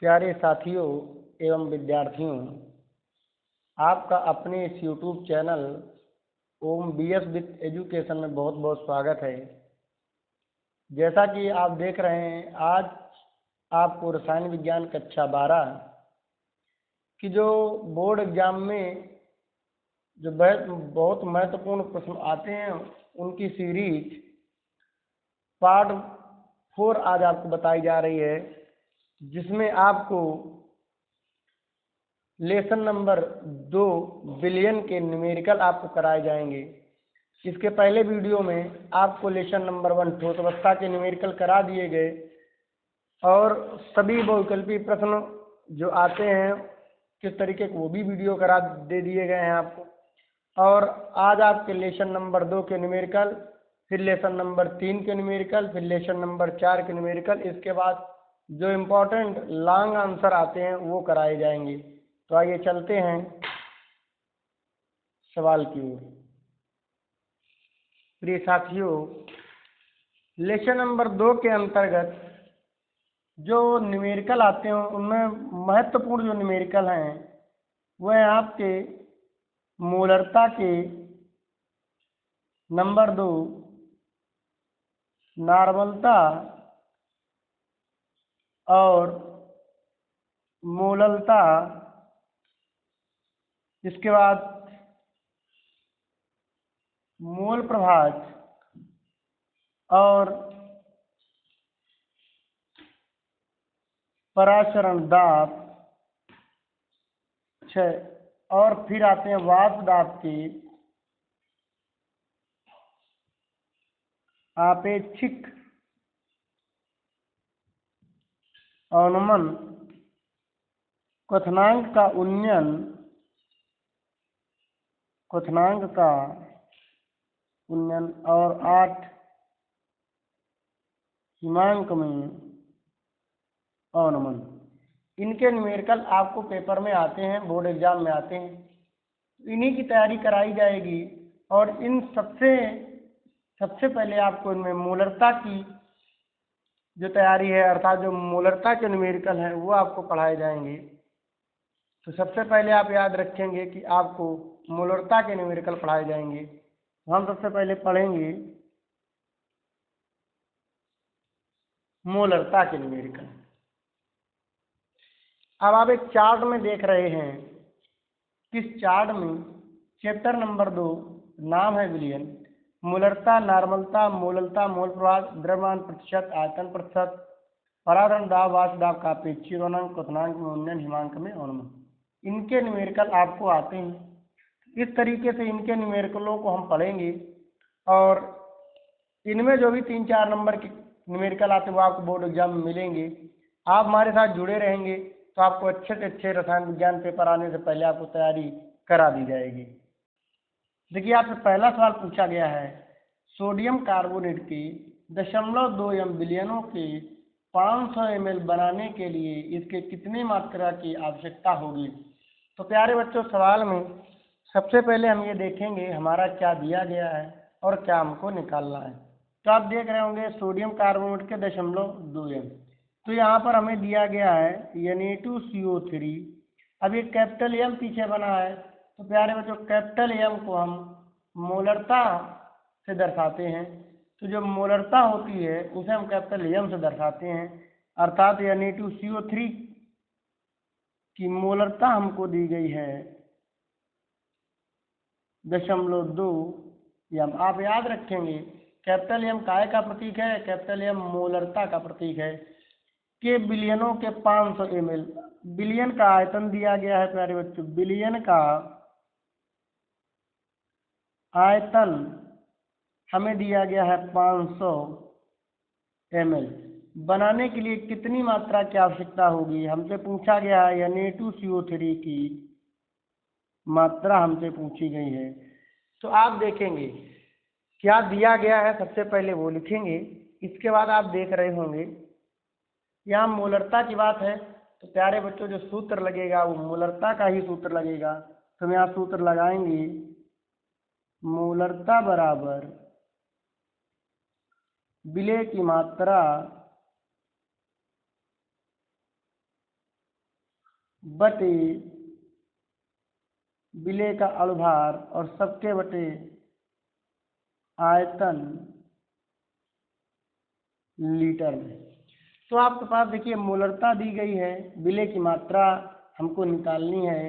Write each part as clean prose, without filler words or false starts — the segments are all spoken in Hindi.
प्यारे साथियों एवं विद्यार्थियों, आपका अपने इस YouTube channel Om BS with education में बहुत बहुत स्वागत है। जैसा कि आप देख रहे हैं, आज आपको रसायन विज्ञान कक्षा 12 की जो बोर्ड एग्जाम में जो बहुत महत्वपूर्ण प्रश्न आते हैं उनकी सीरीज पार्ट 4 आज आपको बताई जा रही है, जिसमें आपको लेसन नंबर 2 बिलियन के न्यूमेरिकल आपको कराए जाएंगे। इसके पहले वीडियो में आपको लेसन नंबर 1 ठोस अवस्था के न्यूमेरिकल करा दिए गए और सभी बहुविकल्पी प्रश्न जो आते हैं किस तरीके के वो भी वीडियो करा दे दिए गए हैं आपको। और आज आपके लेसन नंबर 2 के न्यूमेरिकल, फिर लेसन नंबर 3 के न्यूमेरिकल, फिर लेसन नंबर 4 के न्यूमेरिकल, इसके बाद जो इम्पोर्टेंट लॉन्ग आंसर आते हैं वो कराए जाएंगे। तो आइए चलते हैं सवाल की ओर। प्रिय साथियों, लेसन नंबर 2 के अंतर्गत जो न्यूमेरिकल आते हैं उनमें महत्वपूर्ण जो न्यूमेरिकल हैं वह आपके मोलरता के नंबर 2, नॉर्मलता और मोललता, इसके बाद मोल प्रभाज और पराशरण दाब 6, और फिर आते हैं वाष्प दाब के आपेक्षिक अवनमन क्वथनांक का उन्नयन और 8 हिमांक में अवनमन। इनके न्यूमेरिकल आपको पेपर में आते हैं, बोर्ड एग्जाम में आते हैं। इन्हीं की तैयारी कराई जाएगी और इन सबसे पहले आपको इनमें मोलरता की जो तैयारी है, अर्थात जो मोलरता के न्यूमेरिकल हैं वो आपको पढ़ाए जाएंगे। तो सबसे पहले आप याद रखेंगे कि आपको मोलरता के न्यूमेरिकल पढ़ाए जाएंगे। हम सबसे पहले पढ़ेंगे मोलरता के न्यूमेरिकल। अब आप एक चार्ट में देख रहे हैं, किस चार्ट में चैप्टर नंबर 2 नाम है विलयन, मोलरता, नॉर्मलता, मोललता, मोल प्रभाव, द्रव्यमान प्रतिशत, आयतन प्रतिशत, परावरण दाब, वाष्प दाब का अपेक्षिक अवनमन, क्वथनांक में उन्नयन, हिमांक में अवनमन। इनके न्यूमेरिकल आपको आते हैं। इस तरीके से इनके न्यूमेरिकलों को हम पढ़ेंगे और इनमें जो भी 3-4 नंबर के न्यूमेरिकल आते हैं वो आपको बोर्ड एग्जाम में मिलेंगे। आप हमारे साथ जुड़े रहेंगे तो आपको अच्छे से अच्छे रसायन विज्ञान पेपर आने से पहले आपको तैयारी करा दी जाएगी। देखिए, आपसे पहला सवाल पूछा गया है, सोडियम कार्बोनेट के 0.2 m बिलियनों के 500 ml बनाने के लिए इसके कितनी मात्रा की आवश्यकता होगी। तो प्यारे बच्चों, सवाल में सबसे पहले हम ये देखेंगे हमारा क्या दिया गया है और क्या हमको निकालना है। तो आप देख रहे होंगे सोडियम कार्बोनेट के 0.2 m। तो यहाँ पर हमें दिया गया है Na2CO3। अब ये कैपिटल M पीछे बना है, तो प्यारे बच्चों कैपिटल M को हम मोलरता से दर्शाते हैं। तो जो मोलरता होती है उसे हम कैपिटल M से दर्शाते हैं, अर्थात Na2CO3 की मोलरता हमको दी गई है 0.2 m। आप याद रखेंगे कैपिटल M काय का प्रतीक है, कैपिटल M मोलरता का प्रतीक है। के बिलियनों के 500 ml, बिलियन का आयतन दिया गया है प्यारे बच्चों, बिलियन का आयतन हमें दिया गया है 500 ml। बनाने के लिए कितनी मात्रा की आवश्यकता होगी हमसे पूछा गया है, Na2CO3 की मात्रा हमसे पूछी गई है। तो आप देखेंगे क्या दिया गया है, सबसे पहले वो लिखेंगे। इसके बाद आप देख रहे होंगे यहाँ मोलरता की बात है, तो प्यारे बच्चों जो सूत्र लगेगा वो मोलरता का ही सूत्र लगेगा। तो हम यहाँ सूत्र लगाएंगे, मोलरता बराबर विलेय की मात्रा बटे विलेय का अणुभार और सबके बटे आयतन लीटर में। तो आपके पास देखिए मोलरता दी गई है, विलेय की मात्रा हमको निकालनी है,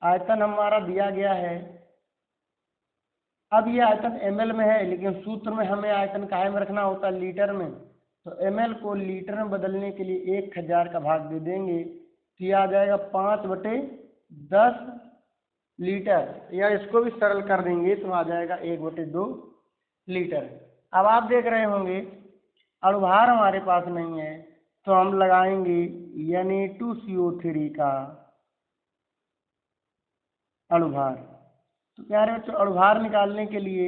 आयतन हमारा दिया गया है। अब ये आयतन ml में है, लेकिन सूत्र में हमें आयतन काहे में रखना होता है, लीटर में। तो ml को लीटर में बदलने के लिए 1000 का भाग दे देंगे तो यह आ जाएगा 5/10 लीटर, या इसको भी सरल कर देंगे तो आ जाएगा 1/2 लीटर। अब आप देख रहे होंगे अणुभार हमारे पास नहीं है, तो हम लगाएंगे Na2CO3 का अणुभार। तो प्यारे बच्चों, अणुभार निकालने के लिए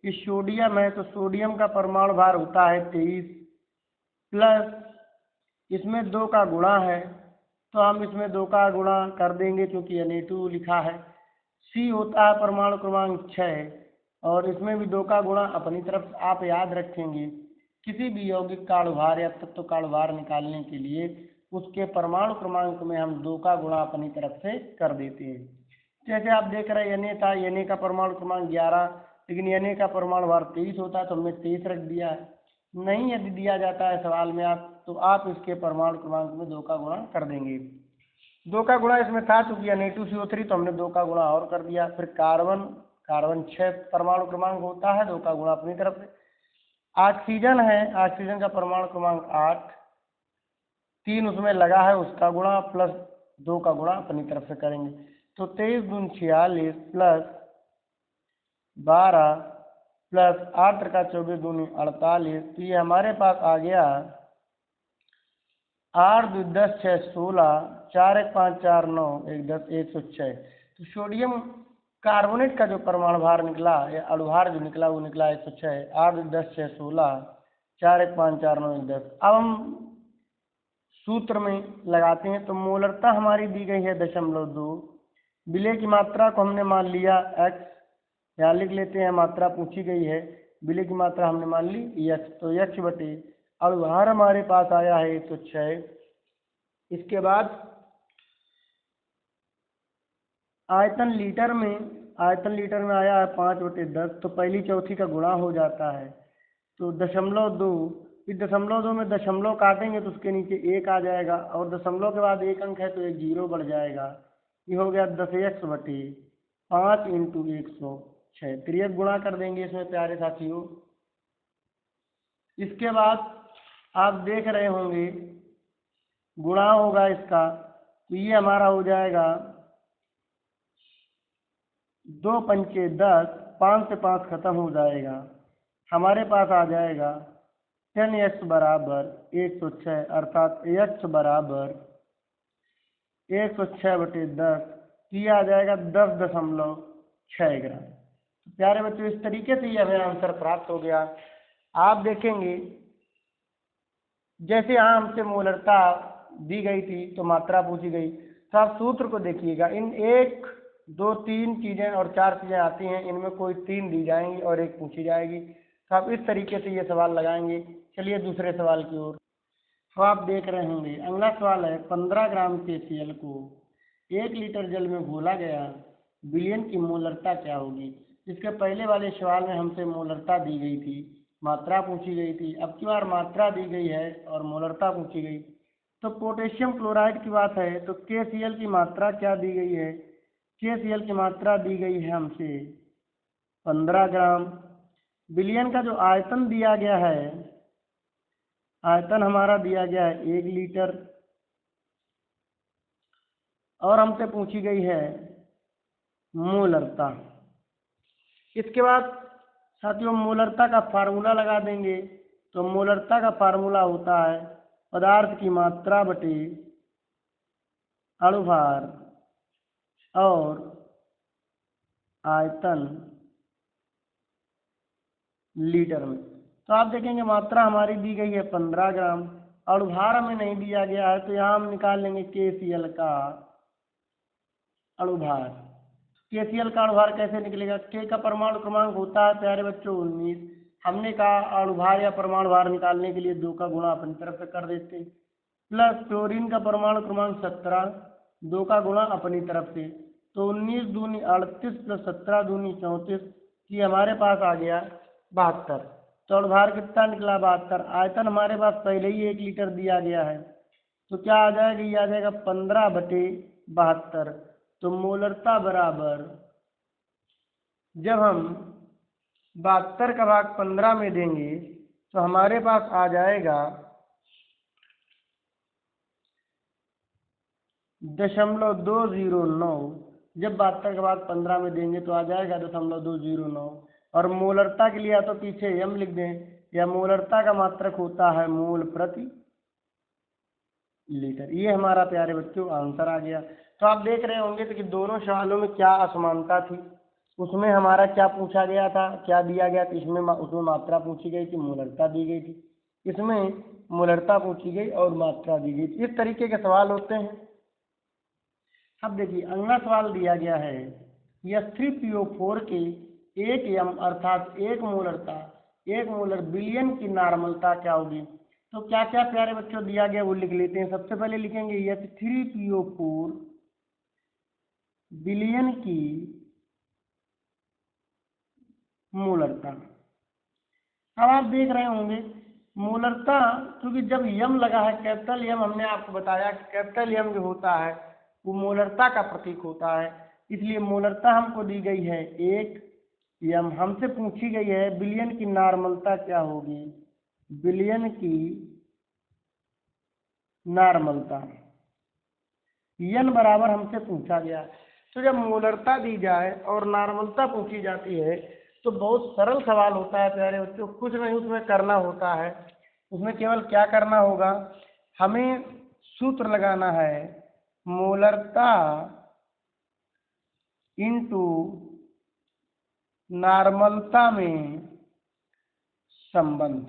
ये सोडियम है, तो सोडियम का परमाणु भार होता है 23 प्लस इसमें 2 का गुणा है, तो हम इसमें 2 का गुणा कर देंगे क्योंकि Na2 लिखा है। C होता है परमाणु क्रमांक 6 और इसमें भी 2 का गुणा अपनी तरफ से आप याद रखेंगे। किसी भी यौगिक का अणुभार या तत्व का अणुभार निकालने के लिए उसके परमाणु क्रमांक में हम 2 का गुणा अपनी तरफ से कर देते हैं। जैसे आप देख रहे हैं Na था, Na का परमाणु क्रमांक 11, लेकिन Na का परमाणु भार 23 होता है तो हमने 23 रख दिया है। नहीं यदि दिया जाता है सवाल में तो आप इसके परमाणु क्रमांक में 2 का गुणा कर देंगे। 2 का गुणा इसमें था चूंकि Na2CO3 तो हमने 2 का गुणा और कर दिया। फिर कार्बन 6 परमाणु क्रमांक होता है, 2 का गुणा अपनी तरफ से। ऑक्सीजन है, ऑक्सीजन का परमाणु क्रमांक 8, 3 उसमें लगा है उसका गुणा प्लस 2 का गुणा अपनी तरफ से करेंगे, तो 23 दूनी 46 प्लस 12 प्लस 8 का 24 दूनी 48, तो ये हमारे पास आ गया 8 2 10 6 16, 4 1 5 4 9 1 10 106। तो सोडियम कार्बोनेट का जो परमाणु भार निकला या अणुभार जो निकला वो निकला 106। 8 2 10 6 16, 4 1 5 4 9 1 10। अब हम सूत्र में लगाते हैं, तो मोलरता हमारी दी गई है 0.2, विलेय की मात्रा को हमने मान लिया x, यहाँ लिख लेते हैं मात्रा पूछी गई है, विलेय की मात्रा हमने मान ली x, तो x बटे अणुभार हमारे पास आया है 106। इसके बाद आयतन लीटर में आया है 5/10, तो पहली चौथी का गुणा हो जाता है, तो 0.2, इस 0.2 में दशमलव काटेंगे तो उसके नीचे 1 आ जाएगा और दशमलव के बाद 1 अंक है तो एक 0 बढ़ जाएगा। ये हो गया 10x/5 × 106। तिर्यक गुणा कर देंगे इसमें प्यारे साथियों। इसके बाद आप देख रहे होंगे गुणा होगा इसका, तो ये हमारा हो जाएगा 2 पंचे 10, 5 से 5 खत्म हो जाएगा, हमारे पास आ जाएगा 10x बराबर 106, अर्थात x बराबर 106/10, ये आ जाएगा 10.6 ग्राम। तो प्यारे बच्चों, इस तरीके से ये हमें आंसर प्राप्त हो गया। आप देखेंगे जैसे यहाँ हमसे मोलरता दी गई थी तो मात्रा पूछी गई, तो आप सूत्र को देखिएगा, इन 1 2 3 चीज़ें और 4 चीज़ें आती हैं, इनमें कोई 3 दी जाएंगी और 1 पूछी जाएगी, तो आप इस तरीके से ये सवाल लगाएंगे। चलिए दूसरे सवाल की ओर। तो आप देख रहे होंगे अगला सवाल है, 15 ग्राम KCl को 1 लीटर जल में घोला गया, विलयन की मोलरता क्या होगी। इसके पहले वाले सवाल में हमसे मोलरता दी गई थी, मात्रा पूछी गई थी, अब की बार मात्रा दी गई है और मोलरता पूछी गई। तो पोटेशियम क्लोराइड की बात है तो KCl की मात्रा क्या दी गई है, KCl की मात्रा दी गई है हमसे 15 ग्राम। विलयन का जो आयतन दिया गया है, आयतन हमारा दिया गया है 1 लीटर और हमसे पूछी गई है मोलरता। इसके बाद साथियों मोलरता का फार्मूला लगा देंगे, तो मोलरता का फार्मूला होता है पदार्थ की मात्रा बटे अणुभार और आयतन लीटर में। तो आप देखेंगे मात्रा हमारी दी गई है 15 ग्राम, अणुभार हमें नहीं दिया गया है, तो यहाँ हम निकाल लेंगे KCl का अणुभार। KCl का अणुभार कैसे निकलेगा, K का परमाणु क्रमांक होता है प्यारे बच्चों 19, हमने कहा अणुभार या परमाणु भार निकालने के लिए 2 का गुणा अपनी तरफ से कर देते, प्लस क्लोरीन का परमाणु क्रमांक 17, 2 का गुणा अपनी तरफ से, तो 19 दूनी 38 प्लस 17 दूनी 34, ये हमारे पास आ गया 72। तो और भार कितना निकला 72। आयतन हमारे पास पहले ही 1 लीटर दिया गया है, तो क्या आ जाएगा, ये आ जाएगा 15/72। तो मोलरता बराबर, जब हम 72 का भाग 15 में देंगे तो हमारे पास आ जाएगा 0.209। जब 72 का भाग 15 में देंगे तो आ जाएगा 0.209। और मोलरता के लिए या तो पीछे m लिख दें, या मोलरता का मात्रक होता है मोल प्रति लीटर। ये हमारा प्यारे बच्चों आंसर आ गया। तो आप देख रहे होंगे तो कि दोनों सवालों में क्या असमानता थी। उसमें हमारा क्या पूछा गया था, क्या दिया गया था, उसमें मात्रा पूछी गई थी, मोलरता दी गई थी। इसमें मोलरता पूछी गई और मात्रा दी गई थी। इस तरीके के सवाल होते हैं। अब देखिए अगला सवाल दिया गया है, H3PO4 के 1 m अर्थात 1 मोलरता 1 मोलर बिलियन की नॉर्मलता क्या होगी। तो क्या क्या प्यारे बच्चों दिया गया वो लिख लेते हैं। सबसे पहले लिखेंगे H3PO4 बिलियन की मोलरता। अब आप देख रहे होंगे मोलरता, क्योंकि जब यम लगा है कैपिटल यम, हमने आपको बताया कि कैपिटल यम जो होता है वो मोलरता का प्रतीक होता है, इसलिए मोलरता हमको दी गई है 1 यम। हमसे पूछी गई है बिलियन की नॉर्मलता क्या होगी, बिलियन की नॉर्मलता यन बराबर हमसे पूछा गया। तो जब मोलरता दी जाए और नॉर्मलता पूछी जाती है तो बहुत सरल सवाल होता है प्यारे बच्चों, कुछ नहीं उसमें करना होता है। उसमें केवल क्या करना होगा, हमें सूत्र लगाना है मोलरता इंटू नॉर्मलता में संबंध।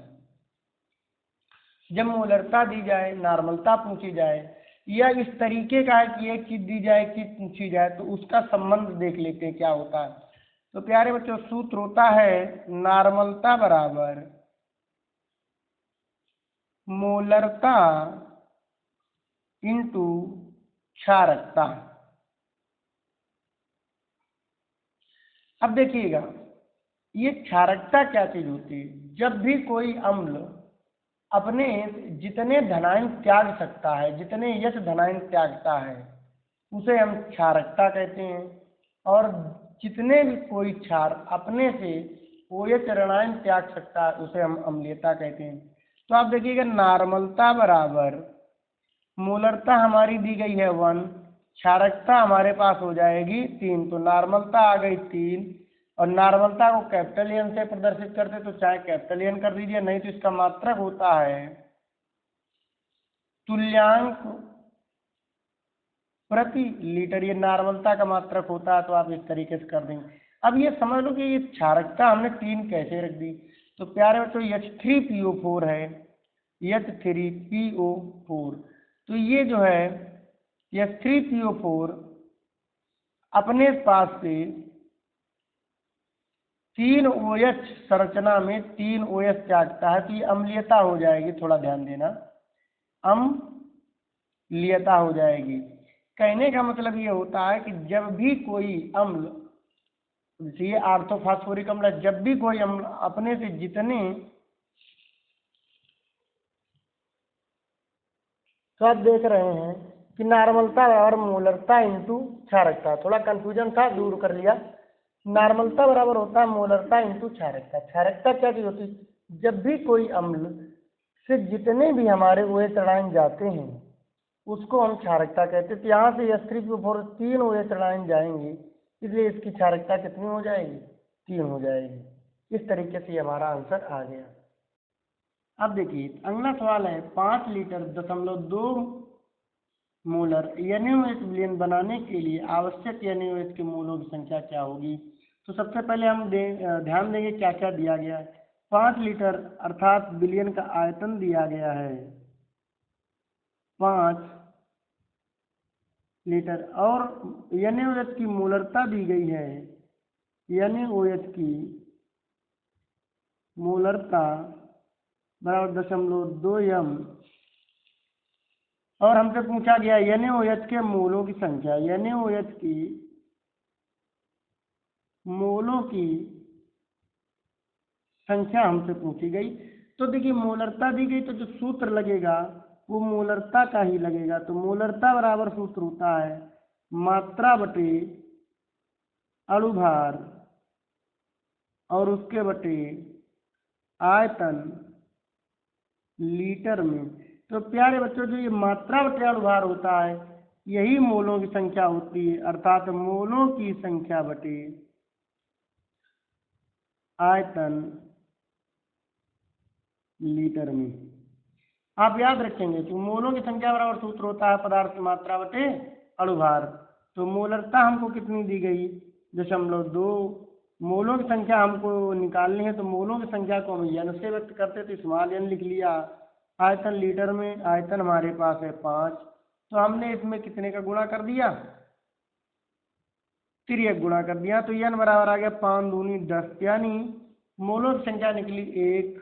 जब मोलरता दी जाए, नॉर्मलता पूछी जाए, या इस तरीके का है कि एक चीज दी जाए, एक चीज पूछी जाए, तो उसका संबंध देख लेते हैं क्या होता है। तो प्यारे बच्चों सूत्र होता है नॉर्मलता बराबर मोलरता इंटू क्षारकता। अब देखिएगा ये क्षारकता क्या चीज होती है। जब भी कोई अम्ल अपने जितने धनायन त्याग सकता है, जितने यश धनायन त्यागता है, उसे हम क्षारकता कहते हैं। और जितने भी कोई क्षार अपने से OH ऋणायन त्याग सकता है उसे हम अम्लीयता कहते हैं। तो आप देखिएगा नॉर्मलता बराबर मोलरता हमारी दी गई है 1, क्षारकता हमारे पास हो जाएगी 3, तो नॉर्मलता आ गई 3। और नॉर्मलता को कैपिटल एन से प्रदर्शित करते तो चाहे कैपिटल एन कर दीजिए, नहीं तो इसका मात्रक होता है तुल्यांक प्रति लीटर। ये नॉर्मलता का मात्रक होता है, तो आप इस तरीके से कर देंगे। अब ये समझ लो कि ये क्षारकता हमने 3 कैसे रख दी। तो प्यारे बच्चों H3PO4 है, H3PO4। तो ये जो है H3PO4 अपने पास से 3 OH संरचना में 3 OH त्यागता है, तो ये अम्लीयता हो जाएगी। थोड़ा ध्यान देना, अम्लीयता हो जाएगी। कहने का मतलब ये होता है कि जब भी कोई अम्ल, ये ऑर्थोफॉस्फोरिक अम्ल, जब भी कोई अम्ल अपने से जितने, तो आप देख रहे हैं कि नॉर्मलता और मोलरता इंटू क्षारकता, थोड़ा कंफ्यूजन था, दूर कर लिया। नॉर्मलता बराबर होता है मोलरता इंटू क्षारकता। क्षारकता क्या चीज होती है, जब भी कोई अम्ल से जितने भी हमारे OH ऋणायन जाते हैं उसको हम क्षारकता कहते हैं। तो यहाँ से H3PO4 3 OH ऋणायन जाएंगे, इसलिए इसकी क्षारकता कितनी हो जाएगी, 3 हो जाएगी। इस तरीके से हमारा आंसर आ गया। अब देखिए अगला सवाल है 5 लीटर 0.2 मोलर NaOH विलयन बनाने के लिए आवश्यक NaOH के मोलों की संख्या क्या होगी। तो सबसे पहले हम ध्यान देंगे क्या क्या दिया गया है। 5 लीटर अर्थात विलयन का आयतन दिया गया है 5 लीटर, और NaOH की मोलरता दी गई है, NaOH की मोलरता बराबर 0.2 m और हमसे पूछा गया NaOH के मोलों की संख्या, NaOH की मोलों की संख्या हमसे पूछी गई। तो देखिए मोलरता दी गई तो जो सूत्र लगेगा वो मोलरता का ही लगेगा। तो मोलरता बराबर सूत्र होता है मात्रा बटे अणुभार और उसके बटे आयतन लीटर में। तो प्यारे बच्चों जो ये मात्रा बटे अणुभार होता है यही मोलों की संख्या होती है, अर्थात मोलों की संख्या बटे आयतन लीटर में। आप याद रखेंगे कि मोलों की संख्या बराबर सूत्र होता है पदार्थ की मात्रा बटे अणुभार। तो मोलरता हमको कितनी दी गई 0.2। मोलों की संख्या हमको निकालनी है तो मोलों की संख्या को हम n से व्यक्त करते तो स्मॉल n लिख लिया। आयतन लीटर में, आयतन हमारे पास है 5, तो हमने इसमें कितने का गुणा कर दिया, 3 गुणा कर दिया। तो n बराबर आ गया 5 दूनी 10, यानी मोलों की संख्या निकली 1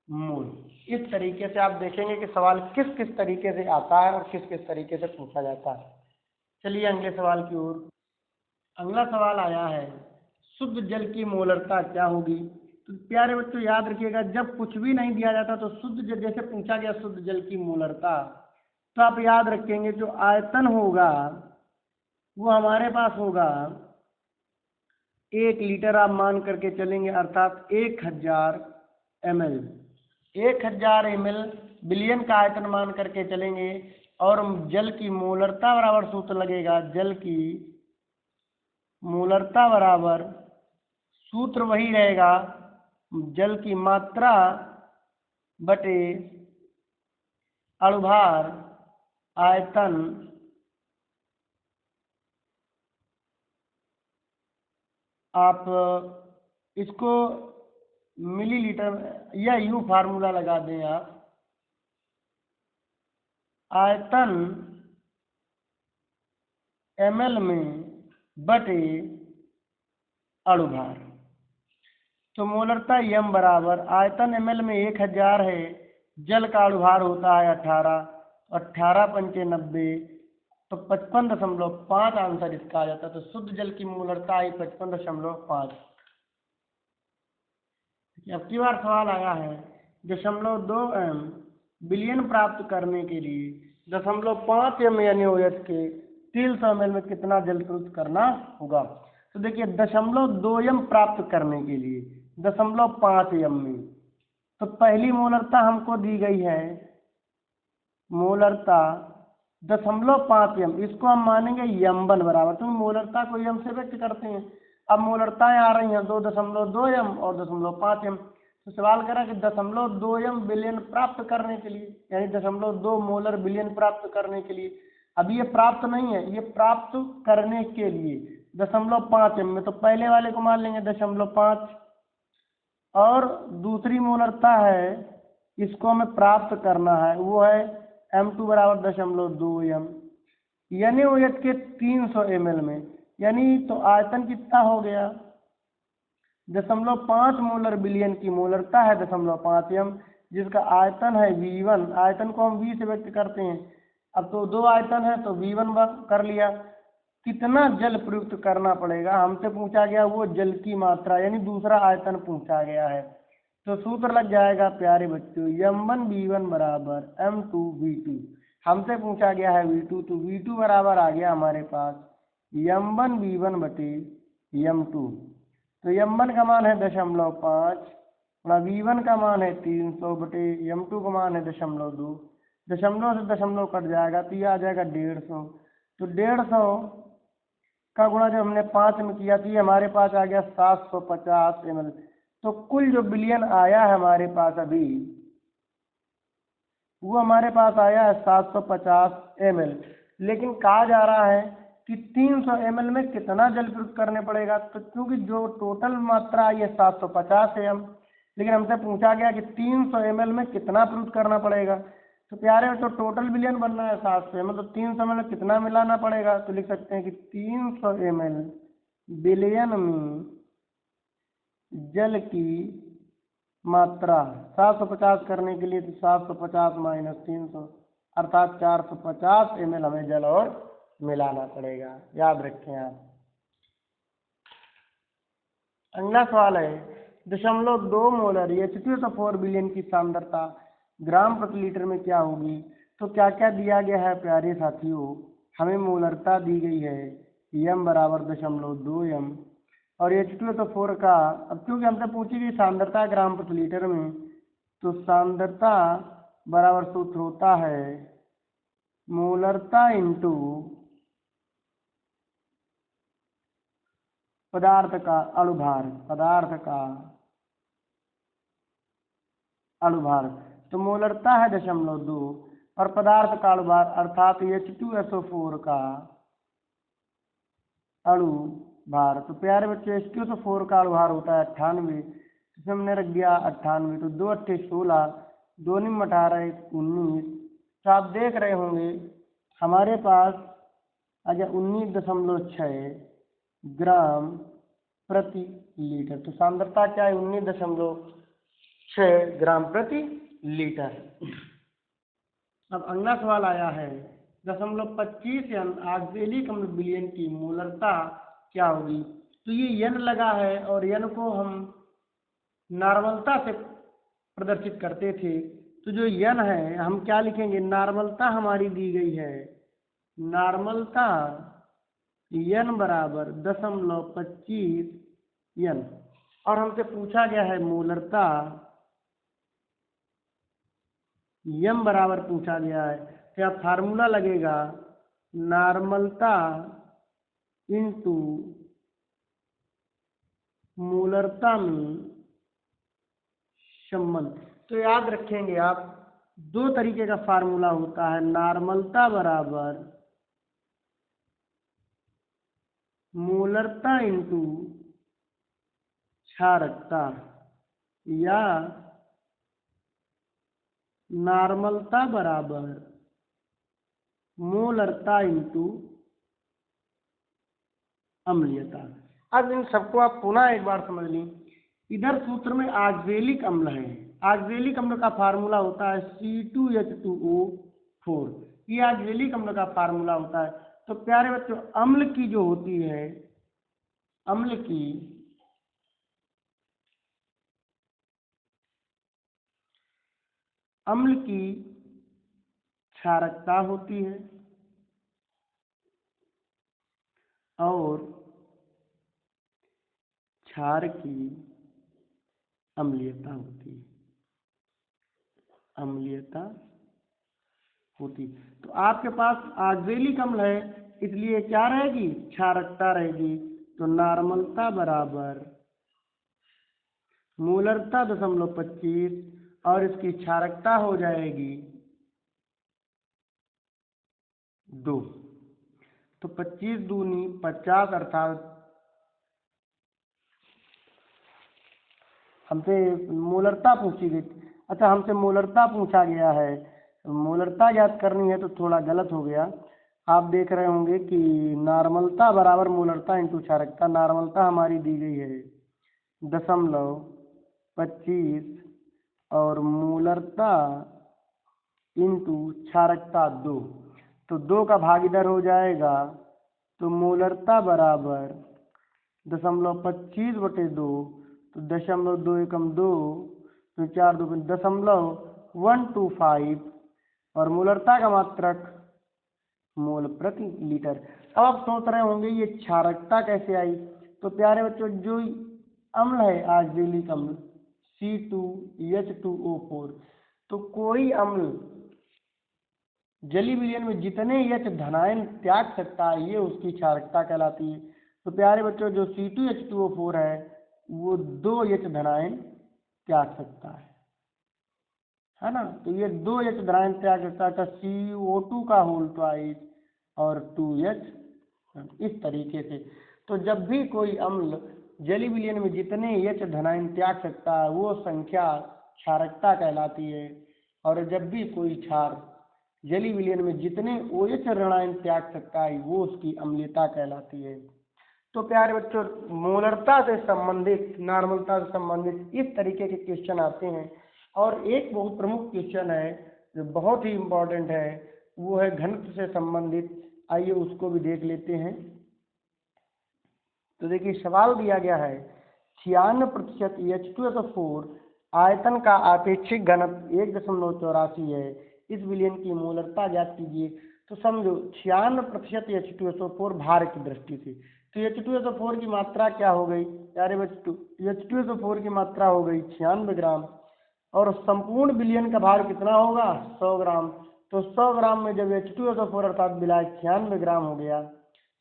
मोल। इस तरीके से आप देखेंगे कि सवाल किस किस तरीके से आता है और किस किस तरीके से पूछा जाता है। चलिए अगले सवाल की ओर। अगला सवाल आया है शुद्ध जल की मोलरता क्या होगी। तो प्यारे बच्चों याद रखिएगा जब कुछ भी नहीं दिया जाता तो शुद्ध जल, जैसे पूछा गया शुद्ध जल की मोलरता, तो आप याद रखेंगे जो आयतन होगा वो हमारे पास होगा 1 लीटर आप मान करके चलेंगे, अर्थात 1000 ml। 1000 ml बिलियन का आयतन मान करके चलेंगे। और जल की मोलरता बराबर सूत्र लगेगा, जल की मोलरता बराबर सूत्र वही रहेगा जल की मात्रा बटे अणुभार आयतन आप इसको मिलीलीटर या यू फार्मूला लगा दें आप, आयतन ml में बटे अणुभार। तो मोलरता m बराबर आयतन ml में 1000 है, जल का अणुभार होता है 18, 18 पंचे 90, तो 55.5 आंसर इसका आ जाता है। तो शुद्ध जल की मोलरता आई 55.5। अब की बार सवाल आया है 0.2 m बिलियन प्राप्त करने के लिए 0.5 m NaOH के 300 ml में कितना जल प्रयुक्त करना होगा। तो देखिए 0.2 m प्राप्त करने के लिए 0.5 m में, तो पहली मोलरता हमको दी गई है मोलरता 0.5 m, इसको हम मानेंगे m1 बराबर, तो मोलरता को m से व्यक्त करते हैं। अब मोलरताएं आ रही हैं 2.2 m और 0.5 m। तो सवाल करा कि 0.2 m बिलियन प्राप्त करने के लिए, यानी 0.2 मोलर बिलियन प्राप्त करने के लिए। अब ये प्राप्त नहीं है, ये प्राप्त करने के लिए 0.5 m में, तो पहले वाले को मान लेंगे 0.5, और दूसरी मोलरता है इसको हमें प्राप्त करना है, वो है m2 बराबर 0.2 m NaOH के 300 ml में, यानी तो आयतन कितना हो गया 0.5 मोलर बिलियन की मोलरता है 0.5 m, जिसका आयतन है V1, आयतन को हम V से व्यक्त करते हैं। अब तो 2 आयतन है तो V1 कर लिया। कितना जल प्रयुक्त करना पड़ेगा हमसे पूछा गया, वो जल की मात्रा, यानी दूसरा आयतन पूछा गया है। तो सूत्र लग जाएगा प्यारे बच्चों m1 V1 बराबर m2 V2। हमसे पूछा गया है V2, तो V2 बराबर आ गया हमारे पास m1 V1 बटे m2। तो m1 का मान है 0.5, V1 का मान है 300 बटे m2 का मान है 0.2, 0 से 0 कट जाएगा तो ये आ जाएगा 150। तो 150 का गुणा जब हमने 5 में किया तो ये हमारे पास आ गया 750 ml। तो कुल जो बिलियन आया है हमारे पास अभी, वो हमारे पास आया है 750 ml। लेकिन कहा जा रहा है कि 300 ml में कितना जल प्रयुक्त करने पड़ेगा, तो क्योंकि जो टोटल मात्रा आई है 750 m, लेकिन हमसे पूछा गया कि 300 ml में कितना प्रयुक्त करना पड़ेगा। तो प्यारे तो टोटल बिलियन बनना है 700 ml, तो 300 ml में कितना मिलाना पड़ेगा, तो लिख सकते हैं कि 300 ml बिलियन में जल की मात्रा 750 करने के लिए, तो 750 माइनस 300 अर्थात 450 ml हमें जल और मिलाना पड़ेगा, याद रखें आप। अगला सवाल है 0.2 मोलर H2SO4 विलयन की सांद्रता ग्राम प्रति लीटर में क्या होगी। तो क्या क्या दिया गया है प्यारे साथियों, हमें मोलरता दी गई है m बराबर 0.2 m और H2SO4 का, अब क्योंकि हमसे पूछी गई सांद्रता ग्राम प्रति लीटर में, तो सांद्रता बराबर सूत्र होता है मोलरता इंटू पदार्थ का अणुभार, पदार्थ का अणुभार। तो मोलरता है 0.2 और पदार्थ का अणुभार अर्थात H2SO4 का अणुभार। तो प्यारे बच्चों H2SO4 का अणुभार होता है 98, इसमें हमने रख दिया 98, तो 2 8 16, 2 9 18 19। तो आप देख रहे होंगे हमारे पास अगर 19.6 ग्राम प्रति लीटर। तो सांद्रता क्या है 19.6 ग्राम प्रति लीटर। अब अगला सवाल आया है 0.25 n ऑक्जेलिक अम्ल विलयन की मोलरता क्या होगी। तो ये n लगा है और n को हम नॉर्मलता से प्रदर्शित करते थे, तो जो n है हम क्या लिखेंगे, नॉर्मलता हमारी दी गई है, नॉर्मलता n बराबर 0.25 n और हमसे पूछा गया है मोलरता m बराबर पूछा गया है। तो अब फार्मूला लगेगा नॉर्मलता इंटू मोलरता में संबंध। तो याद रखेंगे आप, दो तरीके का फार्मूला होता है, नॉर्मलता बराबर मोलरता इंटू क्षारकता, या नॉर्मलता बराबर मोलरता इंटू अम्लीयता। अब इन सबको आप पुनः एक बार समझ लें। इधर सूत्र में ऑक्जेलिक अम्ल है, ऑक्जेलिक अम्ल का फार्मूला होता है C2H2O4, ये ऑक्जेलिक अम्ल का फार्मूला होता है। तो प्यारे बच्चों अम्ल की जो होती है, अम्ल की क्षारकता होती है और क्षार की अम्लीयता होती है, अम्लीयता होती। तो आपके पास ऑक्जेलिक अम्ल है, इसलिए क्या रहेगी, क्षारकता रहेगी। तो नॉर्मलता बराबर मोलरता 0.25 और इसकी क्षारकता हो जाएगी 2। तो 25 दूनी 50 अर्थात हमसे मोलरता पूछी गई। अच्छा हमसे मोलरता पूछा गया है, मोलरता ज्ञात करनी है तो थोड़ा गलत हो गया। आप देख रहे होंगे कि नॉर्मलता बराबर मोलरता इंटू क्षारकता, नॉर्मलता हमारी दी गई है 0.25 और मोलरता इंटू क्षारकता 2। तो 2 का भाग इधर हो जाएगा, तो मोलरता बराबर 0.25/2, तो 0.2 एकम 2, तो 4 2 0.125 और मोलरता का मात्रक मोल प्रति लीटर। अब आप सोच रहे होंगे ये क्षारकता कैसे आई। तो प्यारे बच्चों जो अम्ल है ऑक्जेलिक अम्ल C2H2O4, तो कोई अम्ल जलीय विलयन में जितने H धनायन त्याग सकता है ये उसकी क्षारकता कहलाती है। तो प्यारे बच्चों जो C2H2O4 है वो 2 H धनायन त्याग सकता है ना। तो ये 2 H धनायन त्याग सकता है, CO2 का होल ट्वाइस और 2H इस तरीके से। तो जब भी कोई अम्ल जलीय विलयन में जितने H धनायन त्याग सकता है वो संख्या क्षारकता कहलाती है, और जब भी कोई क्षार जलीय विलयन में जितने OH ऋणायन त्याग सकता है वो उसकी अम्लीयता कहलाती है। तो प्यारे बच्चों मोलरता से संबंधित, नॉर्मलता से संबंधित इस तरीके के क्वेश्चन आते हैं। और एक बहुत प्रमुख क्वेश्चन है जो बहुत ही इम्पोर्टेंट है वो है घनत्व से संबंधित। आइए उसको भी देख लेते हैं। तो देखिए सवाल दिया गया है 96% H2SO4 आयतन का आपेक्षिक घनत्व 1.84 है, इस विलयन की मोलरता ज्ञात कीजिए। तो समझो 96% H2SO4 भार की दृष्टि से, तो H2SO4 की मात्रा क्या हो गई प्यारे बच्चों, H2SO4 की मात्रा हो गई 96 ग्राम, और संपूर्ण विलयन का भार कितना होगा 100 ग्राम। तो 100 ग्राम में जब H2SO4 अर्थात विलायक 96 ग्राम हो गया,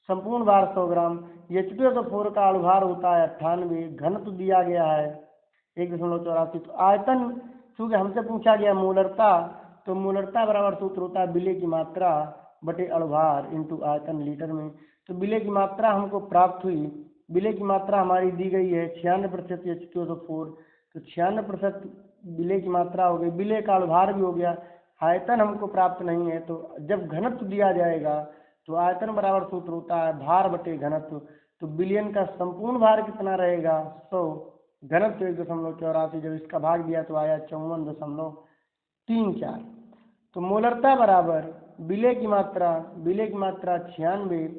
संपूर्ण भार 100 ग्राम, H2SO4 का अणुभार होता है 98, घनत्व दिया गया है 1.84। तो आयतन चूंकि हमसे पूछा गया मोलरता, तो मोलरता बराबर सूत्र होता है विलेय की मात्रा बटे अणुभार इंटू आयतन लीटर में। तो विलेय की मात्रा हमको प्राप्त हुई, विलेय की मात्रा हमारी दी गई है 96% H2SO4, तो 96% विलेय की मात्रा हो गई, विलेय का अणुभार भी हो गया, आयतन हमको प्राप्त नहीं है। तो जब घनत्व दिया जाएगा तो आयतन बराबर सूत्र होता है भार बटे घनत्व। तो विलयन का संपूर्ण भार कितना रहेगा 100, घनत्व 1.84, जब इसका भाग दिया तो आया 54.34। तो मोलरता बराबर विलेय की मात्रा 96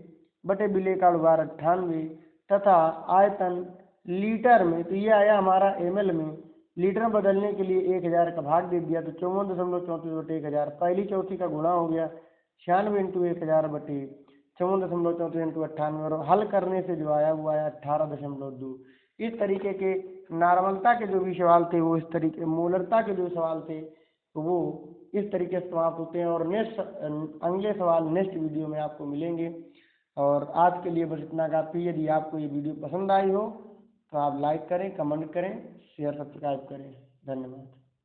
बटे विलेय का अणुभार 98 तथा आयतन लीटर में, तो ये आया हमारा ml में, लीटर में बदलने के लिए 1000 का भाग दे दिया, तो 54.34 बटे 1000, पहली चौथी का गुणा हो गया 96 इंटू 1000 बटे 54.34 इंटू 98, और हल करने से जो आया वो आया 18.2। इस तरीके के नॉर्मलता के जो भी सवाल थे वो इस तरीके, मोलरता के जो सवाल थे तो वो इस तरीके से समाप्त होते हैं, और नेक्स्ट अगले सवाल नेक्स्ट वीडियो में आपको मिलेंगे। और आज के लिए बस इतना काफ़ी। यदि आपको ये वीडियो पसंद आई हो तो आप लाइक करें, कमेंट करें, शेयर सब्सक्राइब करें। धन्यवाद।